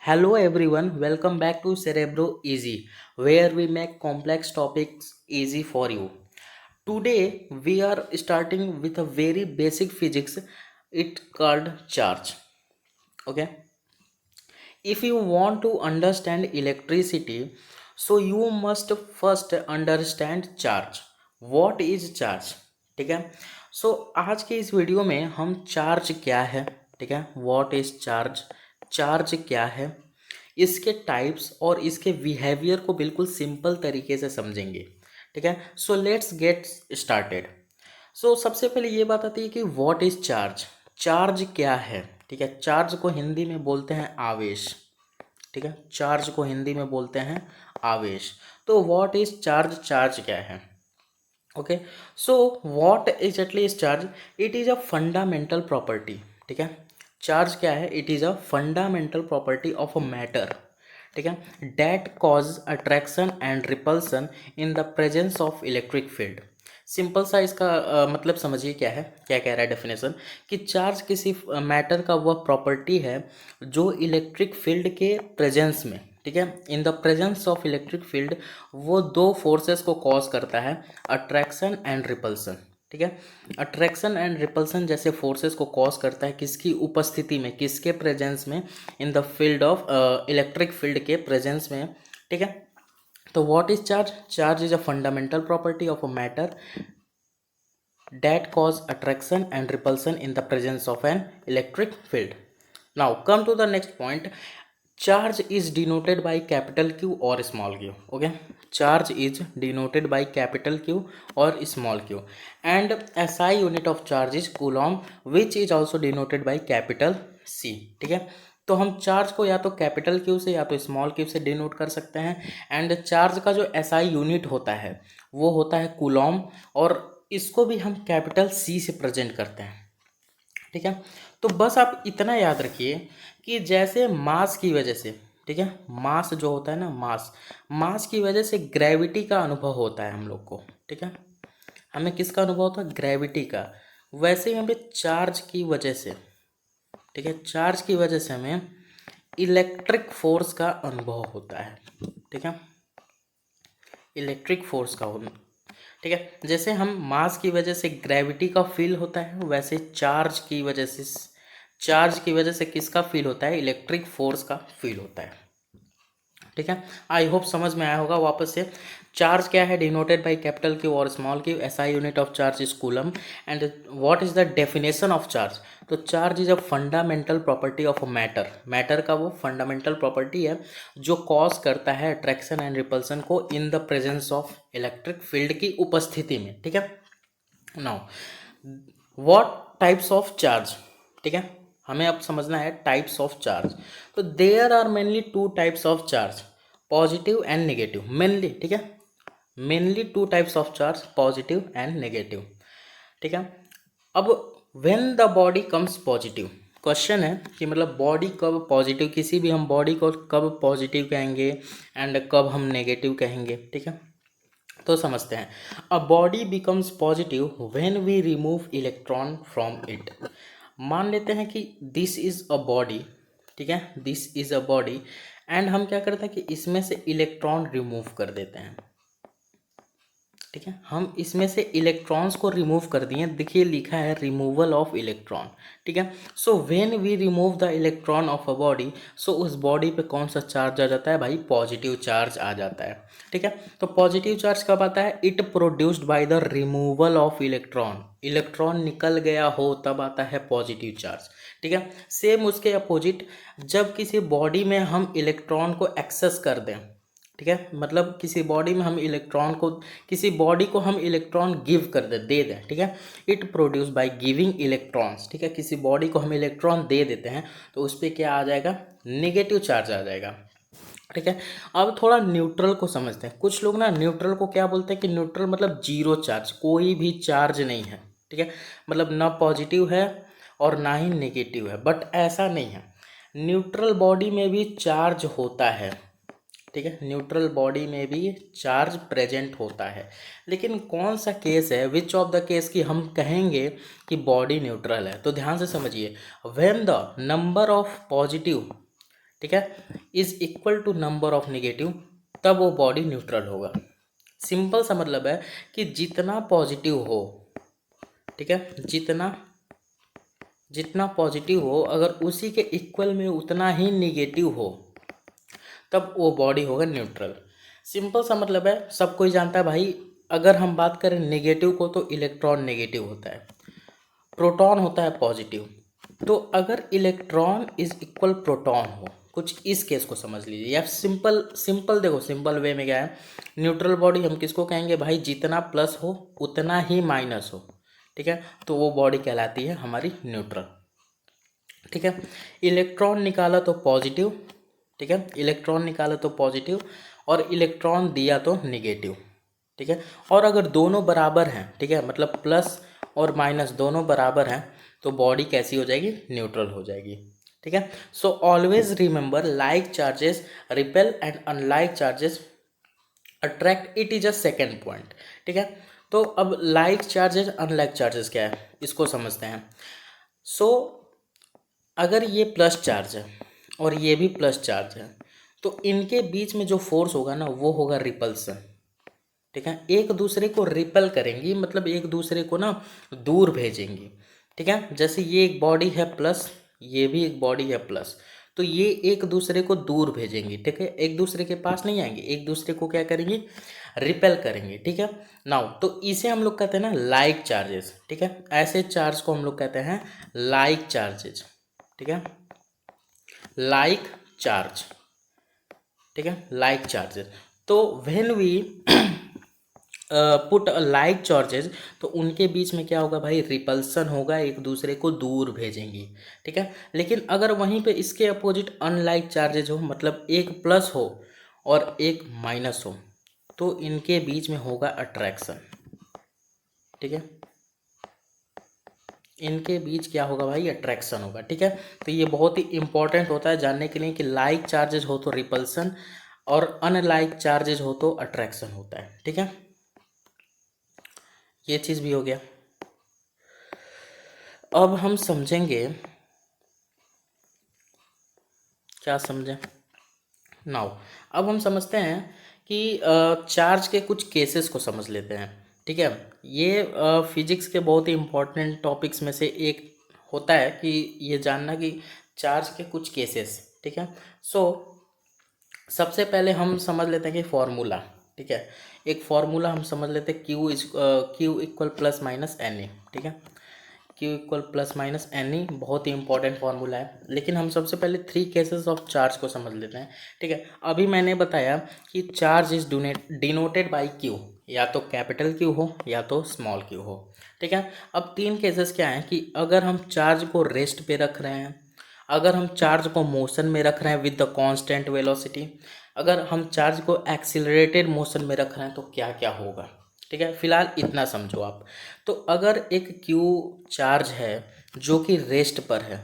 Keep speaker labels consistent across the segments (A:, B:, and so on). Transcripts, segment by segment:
A: Hello everyone, welcome back to Cerebro Easy, where we make complex topics easy for you. Today we are starting with a very basic physics, it called charge. Okay, if you want to understand electricity, so you must first understand charge. What is charge? ठीक है. सो आज के इस video में हम charge क्या है, ठीक है, व्हाट इज चार्ज, चार्ज क्या है, इसके टाइप्स और इसके बिहेवियर को बिल्कुल सिंपल तरीके से समझेंगे. ठीक है. So let's get started. So सबसे पहले ये बात आती है कि व्हाट इज चार्ज. चार्ज क्या है. ठीक है. चार्ज को हिंदी में बोलते हैं आवेश. ठीक है. चार्ज को हिंदी में बोलते हैं आवेश. तो व्हाट इज चार्ज, चार्ज क्या है. Okay. So what exactly is charge. It is a fundamental property. ठीक है. चार्ज क्या है. It is a fundamental property of a matter. ठीक है. That cause attraction and repulsion in the presence of electric field. Simple सा इसका मतलब समझिए क्या है, क्या कह रहा है डेफिनेशन, कि चार्ज किसी मैटर का वह प्रॉपर्टी है जो इलेक्ट्रिक फील्ड के प्रेजेंस में, ठीक है, इन the presence of electric field वो दो फोर्सेस को कॉज करता है, अट्रैक्शन एंड रिपल्सन. ठीक है. अट्रैक्शन एंड रिपल्सन जैसे फोर्सेस को कॉज करता है किसकी उपस्थिति में, किसके प्रेजेंस में, in the field of electric field के प्रेजेंस में. ठीक है. तो what is charge. Charge is a fundamental property of a matter that cause attraction and repulsion in the presence of an electric field. Now come to the next point. Charge is denoted by capital Q or small q. Okay, charge is denoted by capital Q or small q, and SI unit of charge is coulomb, which is also denoted by capital C. ठीक है. तो हम charge को या तो capital Q से या तो स्मॉल क्यू से डिनोट कर सकते हैं. एंड चार्ज का जो एसआई यूनिट होता है वो होता है कूलॉम, और इसको भी हम कैपिटल सी से प्रेजेंट करते हैं. ठीक है. तो बस आप इतना याद रखिए कि जैसे मास की वजह से, ठीक है, मास जो होता है ना, मास, मास की वजह से ग्रेविटी का अनुभव होता है हम लोग को. ठीक है. हमें किसका अनुभव होता है, ग्रेविटी का. वैसे ही हमें चार्ज की वजह से, ठीक है, चार्ज की वजह से हमें इलेक्ट्रिक फोर्स का अनुभव होता है. ठीक है. इलेक्ट्रिक फोर्स का होना. ठीक है. जैसे हम मास की वजह से ग्रेविटी का फील होता है, वैसे चार्ज की वजह से किसका फील होता है, इलेक्ट्रिक फोर्स का फील होता है. ठीक है. आई होप समझ में आया होगा. वापस से, चार्ज क्या है, डिनोटेड बाय कैपिटल क्यू और small Q. SI unit of charge is coulomb. And what is the definition of charge. तो charge is a fundamental property of a matter. Matter का वो फंडामेंटल प्रॉपर्टी है जो cause करता है attraction and repulsion को in the presence of electric field की उपस्थिति में. ठीक है. Now what types of charge. ठीक है. हमें अब समझना है टाइप्स ऑफ चार्ज. तो there are mainly two types of charge, positive and negative. Mainly, ठीक है, mainly two types of charge, positive and negative. ठीक है. अब when the body comes positive, question है कि मतलब बॉडी कब पॉजिटिव, किसी भी हम बॉडी को कब पॉजिटिव कहेंगे एंड कब हम नेगेटिव कहेंगे. ठीक है. तो समझते हैं. A body becomes positive when we remove electron from it. मान लेते हैं कि दिस इज अ बॉडी. ठीक है. This is a body and हम क्या करते हैं कि इसमें से इलेक्ट्रॉन रिमूव कर देते हैं. ठीक है. हम इसमें से इलेक्ट्रॉन्स को रिमूव कर दिए. देखिए लिखा है रिमूवल ऑफ इलेक्ट्रॉन. ठीक है. So when we remove the electron of a body, so उस बॉडी पे कौन सा चार्ज आ जाता है भाई, पॉजिटिव चार्ज आ जाता है. ठीक है. तो पॉजिटिव चार्ज कब आता है, it produced by the removal of electron. Electron निकल गया हो तब आता है पॉजिटिव चार्ज. ठीक है. सेम उसके अपोजिट, जब किसी बॉडी में हम इलेक्ट्रॉन को एक्सेस कर दें, ठीक है, मतलब किसी बॉडी में हम इलेक्ट्रॉन को, किसी बॉडी को हम इलेक्ट्रॉन गिव कर दे दें. ठीक है. It produce by giving electrons. ठीक है. किसी बॉडी को हम इलेक्ट्रॉन दे देते हैं तो उस पर क्या आ जाएगा, नेगेटिव चार्ज आ जाएगा. ठीक है. अब थोड़ा न्यूट्रल को समझते हैं. कुछ लोग ना न्यूट्रल को क्या बोलते हैं कि न्यूट्रल मतलब जीरो चार्ज, कोई भी चार्ज नहीं है. ठीक है. मतलब ना पॉजिटिव है और ना ही नेगेटिव है. बट ऐसा नहीं है, न्यूट्रल बॉडी में भी चार्ज होता है. ठीक है. न्यूट्रल बॉडी में भी चार्ज प्रेजेंट होता है. लेकिन कौन सा केस है, विच ऑफ द केस की हम कहेंगे कि बॉडी न्यूट्रल है. तो ध्यान से समझिए. When the number of positive, ठीक है, is equal to number of negative, तब वो बॉडी न्यूट्रल होगा। सिंपल सा मतलब है कि जितना पॉजिटिव हो, ठीक है, जितना जितना पॉजिटिव हो अगर उसी के इक्वल में उतना ही निगेटिव हो, तब वो बॉडी होगा न्यूट्रल। सिंपल सा मतलब है, सब कोई जानता है भाई। अगर हम बात करें नेगेटिव को तो इलेक्ट्रॉन नेगेटिव होता है, प्रोटॉन होता है पॉजिटिव। तो अगर इलेक्ट्रॉन इज इक्वल प्रोटॉन हो, कुछ इस केस को समझ लीजिए, या सिंपल सिंपल देखो, सिंपल वे में क्या है, न्यूट्रल बॉडी हम किसको कहेंगे भाई, जितना प्लस हो उतना ही माइनस हो, ठीक है, तो वो बॉडी कहलाती है हमारी न्यूट्रल। ठीक है, इलेक्ट्रॉन निकाला तो पॉजिटिव, ठीक है, इलेक्ट्रॉन निकाला तो पॉजिटिव और इलेक्ट्रॉन दिया तो निगेटिव, ठीक है। और अगर दोनों बराबर हैं, ठीक है, मतलब प्लस और माइनस दोनों बराबर हैं, तो बॉडी कैसी हो जाएगी, न्यूट्रल हो जाएगी। ठीक है, so always remember like charges repel and unlike charges attract, it is a second point. ठीक है, तो अब लाइक चार्जेस अनलाइक चार्जेस क्या है इसको समझते हैं। सो अगर ये प्लस चार्ज है और ये भी प्लस चार्ज है, तो इनके बीच में जो फोर्स होगा ना वो होगा रिपल्सन। ठीक है, एक दूसरे को रिपेल करेंगी, मतलब एक दूसरे को ना दूर भेजेंगी। ठीक है, जैसे ये एक बॉडी है प्लस, ये भी एक बॉडी है प्लस, तो ये एक दूसरे को दूर भेजेंगी। ठीक है, एक दूसरे के पास नहीं आएंगे, एक दूसरे को क्या करेंगी, रिपेल करेंगे। ठीक है, नाउ तो इसे हम लोग कहते हैं ना लाइक चार्जेस। ठीक है, ऐसे चार्ज को हम लोग कहते हैं लाइक चार्जेज। ठीक है, लाइक चार्ज, ठीक है, लाइक चार्जेस। तो when we put like charges, तो उनके बीच में क्या होगा भाई, रिपल्सन होगा, एक दूसरे को दूर भेजेंगी। ठीक है, लेकिन अगर वहीं पे इसके अपोजिट अनलाइक चार्जेज हो, मतलब एक प्लस हो और एक माइनस हो, तो इनके बीच में होगा अट्रैक्शन। ठीक है, इनके बीच क्या होगा भाई, अट्रैक्शन होगा। ठीक है, तो ये बहुत ही इंपॉर्टेंट होता है जानने के लिए कि लाइक चार्जेज हो तो रिपल्सन और अनलाइक चार्जेज हो तो अट्रैक्शन होता है। ठीक है, ये चीज़ भी हो गया। अब हम समझेंगे, क्या समझें, नाउ अब हम समझते हैं कि चार्ज के कुछ केसेस को समझ लेते हैं। ठीक है, ये फिजिक्स के बहुत ही इम्पोर्टेंट टॉपिक्स में से एक होता है कि ये जानना कि चार्ज के कुछ केसेस। ठीक है, सो सबसे पहले हम समझ लेते हैं कि फॉर्मूला। ठीक है, एक फॉर्मूला हम समझ लेते हैं, Q equal plus minus N E. ठीक है, Q equal plus minus N E बहुत ही इंपॉर्टेंट फार्मूला है, लेकिन हम सबसे पहले थ्री केसेस ऑफ चार्ज को समझ लेते हैं। ठीक है, अभी मैंने बताया कि charge is denoted by Q, या तो कैपिटल क्यू हो या तो स्मॉल क्यू हो। ठीक है, अब तीन केसेस क्या हैं कि अगर हम चार्ज को रेस्ट पे रख रहे हैं, अगर हम चार्ज को मोशन में रख रहे हैं विद द कांस्टेंट वेलोसिटी, अगर हम चार्ज को एक्सिलरेटेड मोशन में रख रहे हैं, तो क्या क्या होगा। ठीक है, फिलहाल इतना समझो आप। तो अगर एक क्यू चार्ज है जो कि रेस्ट पर है,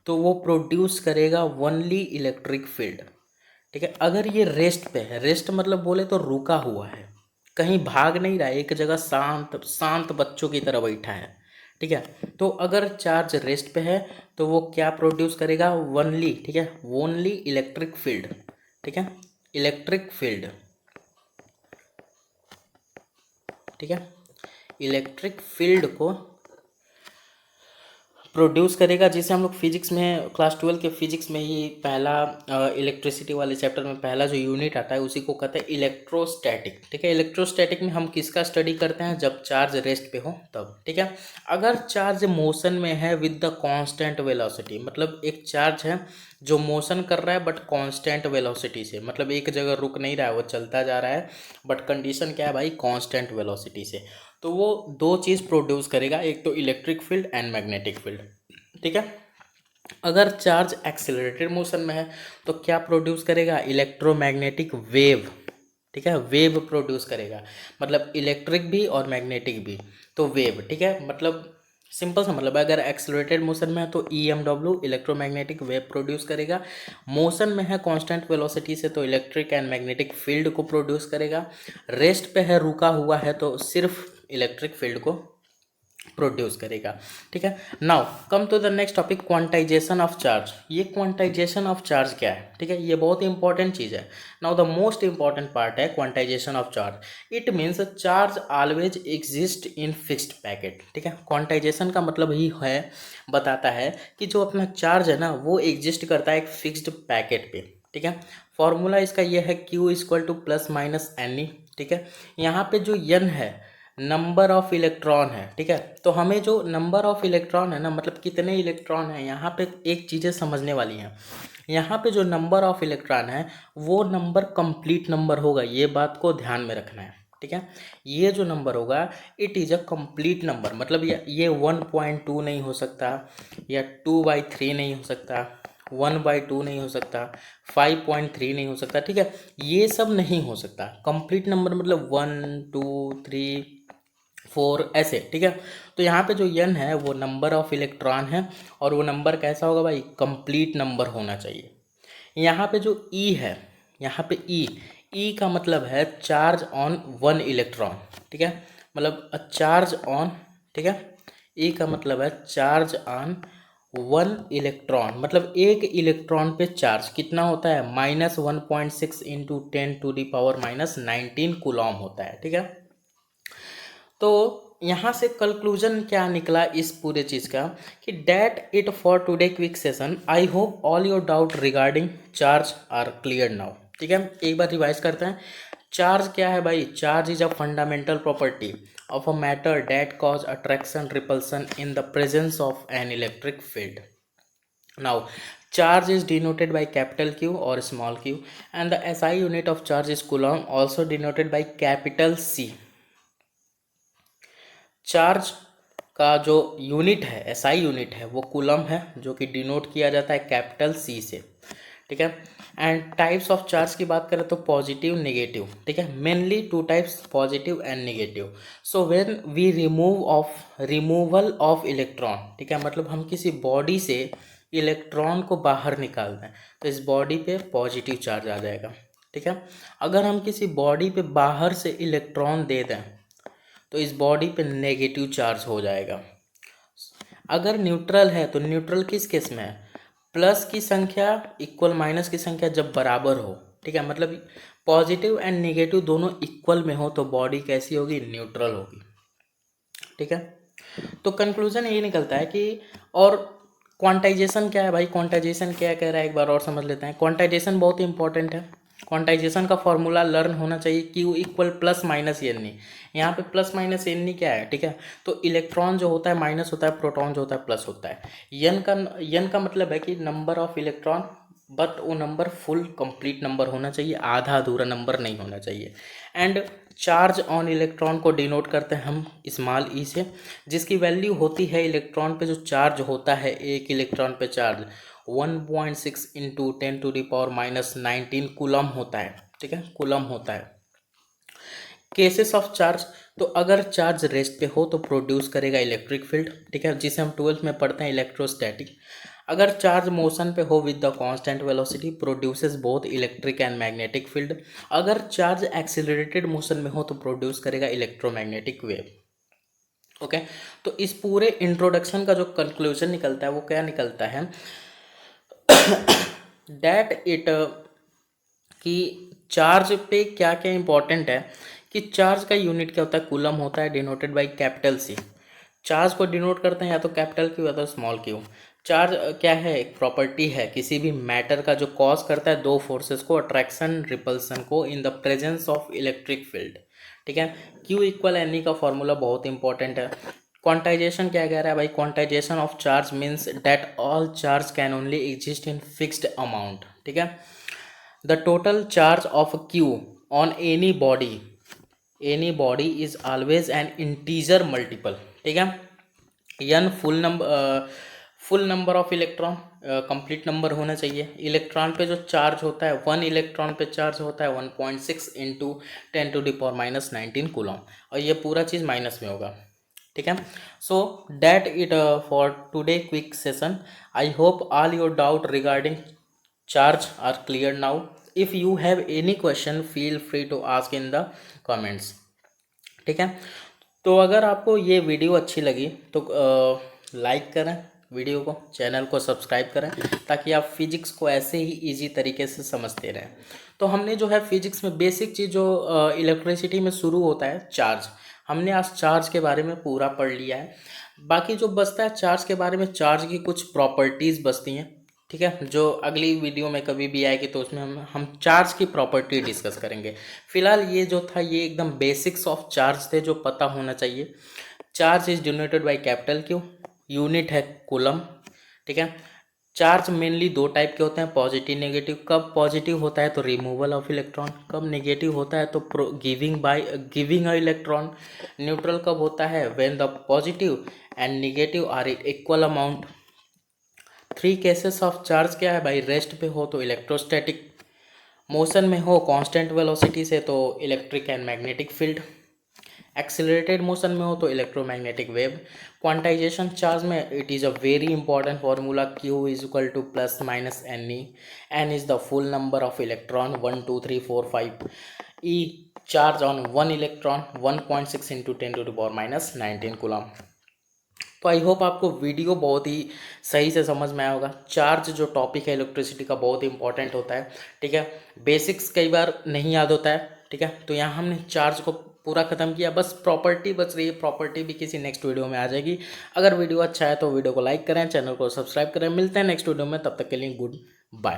A: तो वो प्रोड्यूस करेगा ओनली इलेक्ट्रिक फील्ड। ठीक है, अगर ये रेस्ट पे है, रेस्ट मतलब बोले तो रुका हुआ है, कहीं भाग नहीं रहा है, एक जगह शांत शांत बच्चों की तरह बैठा है। ठीक है, तो अगर चार्ज रेस्ट पे है तो वो क्या प्रोड्यूस करेगा, ओनली, ठीक है, ओनली इलेक्ट्रिक फील्ड। ठीक है, इलेक्ट्रिक फील्ड। ठीक है, इलेक्ट्रिक फील्ड को प्रोड्यूस करेगा, जिसे हम लोग फिजिक्स में क्लास 12 के फिजिक्स में ही पहला इलेक्ट्रिसिटी वाले चैप्टर में पहला जो यूनिट आता है उसी को कहते हैं इलेक्ट्रोस्टैटिक। ठीक है, इलेक्ट्रोस्टैटिक में हम किसका स्टडी करते हैं, जब चार्ज रेस्ट पे हो तब। ठीक है, अगर चार्ज मोशन में है विद द कांस्टेंट वेलोसिटी, मतलब एक चार्ज है जो मोशन कर रहा है बट कांस्टेंट वेलोसिटी से, मतलब एक जगह रुक नहीं रहा है, वो चलता जा रहा है, बट कंडीशन क्या है भाई, कांस्टेंट वेलोसिटी से, तो वो दो चीज़ प्रोड्यूस करेगा, एक तो electric field and magnetic field. ठीक है, अगर चार्ज एक्सेलरेटेड मोशन में है तो क्या प्रोड्यूस करेगा, इलेक्ट्रोमैग्नेटिक वेव। ठीक है, वेव प्रोड्यूस करेगा, मतलब इलेक्ट्रिक भी और मैग्नेटिक भी, तो वेव। ठीक है, मतलब सिंपल सा मतलब अगर एक्सेलरेटेड मोशन में है तो EMW इलेक्ट्रोमैग्नेटिक वेव प्रोड्यूस करेगा, मोशन में है कांस्टेंट वेलोसिटी से तो इलेक्ट्रिक एंड मैग्नेटिक फील्ड को प्रोड्यूस करेगा, रेस्ट पे है रुका हुआ है तो सिर्फ इलेक्ट्रिक फील्ड को प्रोड्यूस करेगा। ठीक है, now come to the next topic, quantisation of charge. ये क्वांटाइजेशन ऑफ चार्ज क्या है? ठीक है, ये बहुत इंपॉर्टेंट चीज़ है। Now the most important part है quantisation of charge. It means charge always exist in fixed packet. ठीक है, क्वांटाइजेशन का मतलब ही है, बताता है कि जो अपना चार्ज है ना वो एग्जिस्ट करता है एक फिक्स्ड पैकेट पे। ठीक है, फॉर्मूला इसका ये है Q equal to plus minus N E. ठीक है, यहाँ पे जो n है नंबर ऑफ इलेक्ट्रॉन है। ठीक है, तो हमें जो नंबर ऑफ इलेक्ट्रॉन है ना, मतलब कितने इलेक्ट्रॉन है, यहाँ पे एक चीज़ें समझने वाली हैं। यहाँ पे जो नंबर ऑफ इलेक्ट्रॉन है वो नंबर कंप्लीट नंबर होगा, ये बात को ध्यान में रखना है। ठीक है, ये जो नंबर होगा it is a complete number, मतलब ये 1.2 नहीं हो सकता, या 2/3 नहीं हो सकता, 1/2 नहीं हो सकता, 5.3 नहीं हो सकता। ठीक है, ये सब नहीं हो सकता। कंप्लीट नंबर मतलब 1 2 3 4 ऐसे। ठीक है, तो यहाँ पे जो n है वो नंबर ऑफ इलेक्ट्रॉन है, और वो नंबर कैसा होगा भाई? कंप्लीट नंबर होना चाहिए। यहाँ पे जो E है, यहाँ पे E का मतलब है चार्ज ऑन 1 इलेक्ट्रॉन। ठीक है, मतलब चार्ज ऑन, ठीक है, E का मतलब है चार्ज ऑन 1 इलेक्ट्रॉन, मतलब एक इलेक्ट्रॉन पे चार्ज कितना होता है? -1.6 इंटू 10⁻⁻19 कूलॉम होता है। ठीक है, तो यहाँ से कंक्लूजन क्या निकला इस पूरे चीज़ का, कि that it for today quick session. I hope all your doubt regarding charge are clear now. ठीक है, एक बार रिवाइज करते हैं। चार्ज क्या है भाई? Charge is a fundamental property of a matter that cause attraction repulsion in the presence of an electric field. Now, charge is denoted by capital Q or small q, and the SI unit of charge is coulomb, also denoted by capital C. Charge का जो unit है, SI unit है, वो coulomb है, जो कि denote किया जाता है कैपिटल सी से। ठीक है, एंड टाइप्स ऑफ चार्ज की बात करें तो पॉजिटिव नेगेटिव। ठीक है, mainly 2 types, positive and negative. So when we removal of electron, ठीक है, मतलब हम किसी बॉडी से इलेक्ट्रॉन को बाहर निकाल दें तो इस बॉडी पे पॉजिटिव चार्ज आ जाएगा। ठीक है, अगर हम किसी बॉडी पे बाहर से इलेक्ट्रॉन दे दें तो इस बॉडी पे नेगेटिव चार्ज हो जाएगा। अगर न्यूट्रल है तो न्यूट्रल किस केस में है? प्लस की संख्या इक्वल माइनस की संख्या जब बराबर हो। ठीक है, मतलब पॉजिटिव एंड नेगेटिव दोनों इक्वल में हो तो बॉडी कैसी होगी? न्यूट्रल होगी। ठीक है, तो कंक्लूजन यही निकलता है कि, और क्वांटाइजेशन क्या है भाई? क्वांटाइजेशन क्या कह रहा है एक बार और समझ लेते हैं। क्वांटाइजेशन बहुत इंपॉर्टेंट है। क्वांटाइजेशन का फॉर्मूला लर्न होना चाहिए, Q equal plus minus N e. यहाँ पे प्लस माइनस एन ई क्या है? ठीक है, तो इलेक्ट्रॉन जो होता है माइनस होता है, प्रोटॉन जो होता है प्लस होता है। एन का मतलब है कि नंबर ऑफ इलेक्ट्रॉन, बट वो नंबर फुल कंप्लीट नंबर होना चाहिए, आधा अधूरा नंबर नहीं होना चाहिए। एंड चार्ज ऑन इलेक्ट्रॉन को डिनोट करते हैं हम स्मॉल ई से, जिसकी वैल्यू होती है इलेक्ट्रॉन पे जो चार्ज होता है, एक इलेक्ट्रॉन पे चार्ज 1.6 इंटू 10⁻⁻19 कूलम होता है। ठीक है, कूलम होता है। केसेस ऑफ चार्ज, तो अगर चार्ज रेस्ट पे हो तो प्रोड्यूस करेगा इलेक्ट्रिक फील्ड। ठीक है, जिसे हम 12th में पढ़ते हैं इलेक्ट्रोस्टैटिक। अगर चार्ज मोशन पे हो with the constant velocity produces both electric and magnetic field. अगर चार्ज एक्सिलरेटेड मोशन में हो तो प्रोड्यूस करेगा इलेक्ट्रोमैग्नेटिक वेव। ओके, तो इस पूरे इंट्रोडक्शन का जो कंक्लूजन निकलता है वो क्या निकलता है? डैट इट, कि चार्ज पे क्या क्या इंपॉर्टेंट है, कि चार्ज का यूनिट क्या होता है? कूलम होता है, denoted by capital C. Charge को डिनोट करते हैं या तो कैपिटल क्यू या तो स्मॉल क्यू। चार्ज क्या है? एक प्रॉपर्टी है किसी भी मैटर का जो कॉज करता है दो फोर्सेस को, अट्रैक्शन रिपल्सन को, in the presence of electric field. ठीक है, क्यू इक्वल एन ई का फॉर्मूला बहुत इंपॉर्टेंट है। क्वांटाइजेशन क्या कह रहा है भाई? Quantization of charge means that all charge can only exist in fixed amount. ठीक है, the total charge of q on any body is always an integer multiple। ठीक है, n full number of electron, complete number होना चाहिए। Electron पे जो charge होता है, 1 इलेक्ट्रॉन पे चार्ज होता है 1.6 इंटू 10⁻⁻19 कूलम, और ये पूरा चीज़ माइनस में होगा। ठीक है, so that it for today quick session. I hope all your doubt regarding charge are clear now. If you have any question feel free to ask in the comments। ठीक है, तो अगर आपको ये वीडियो अच्छी लगी तो लाइक करें वीडियो को, चैनल को सब्सक्राइब करें, ताकि आप फिजिक्स को ऐसे ही इजी तरीके से समझते रहें। तो हमने जो है फिजिक्स में बेसिक चीज़ जो इलेक्ट्रिसिटी में शुरू होता है चार्ज, हमने आज चार्ज के बारे में पूरा पढ़ लिया है। बाकी जो बचता है चार्ज के बारे में, चार्ज की कुछ प्रॉपर्टीज़ बचती हैं, ठीक है, जो अगली वीडियो में कभी भी आएगी तो उसमें हम चार्ज की प्रॉपर्टी डिस्कस करेंगे। फिलहाल ये जो था ये एकदम बेसिक्स ऑफ चार्ज थे जो पता होना चाहिए। Charge is denoted by capital Q, unit है कूलम, ठीक है। चार्ज मेनली दो टाइप के होते हैं, पॉजिटिव नेगेटिव। कब पॉजिटिव होता है तो रिमूवल ऑफ इलेक्ट्रॉन, कब नेगेटिव होता है तो गिविंग अ इलेक्ट्रॉन। न्यूट्रल कब होता है, when the positive and negative are equal amount. Three cases of charge क्या है भाई, रेस्ट पे हो तो इलेक्ट्रोस्टैटिक, मोशन में हो कांस्टेंट वेलोसिटी से तो electric and magnetic field, accelerated motion में हो तो इलेक्ट्रोमैग्नेटिक वेव। क्वांटाइजेशन चार्ज में it is a very important formula, Q is equal to plus minus N e. N is the full number of electron 1 2 3 4 5। E charge on one electron 1.6 into 10⁻⁻19 coulomb. तो I hope आपको video बहुत ही सही से समझ में आया होगा। Charge जो टॉपिक है इलेक्ट्रिसिटी का बहुत ही इंपॉर्टेंट होता है, ठीक है। बेसिक्स कई बार नहीं याद होता है, ठीक है। तो यहाँ हमने चार्ज को पूरा खत्म किया, बस प्रॉपर्टी बच रही है। प्रॉपर्टी भी किसी नेक्स्ट वीडियो में आ जाएगी। अगर वीडियो अच्छा है तो वीडियो को लाइक करें, चैनल को सब्सक्राइब करें। मिलते हैं नेक्स्ट वीडियो में, तब तक के लिए गुड बाय।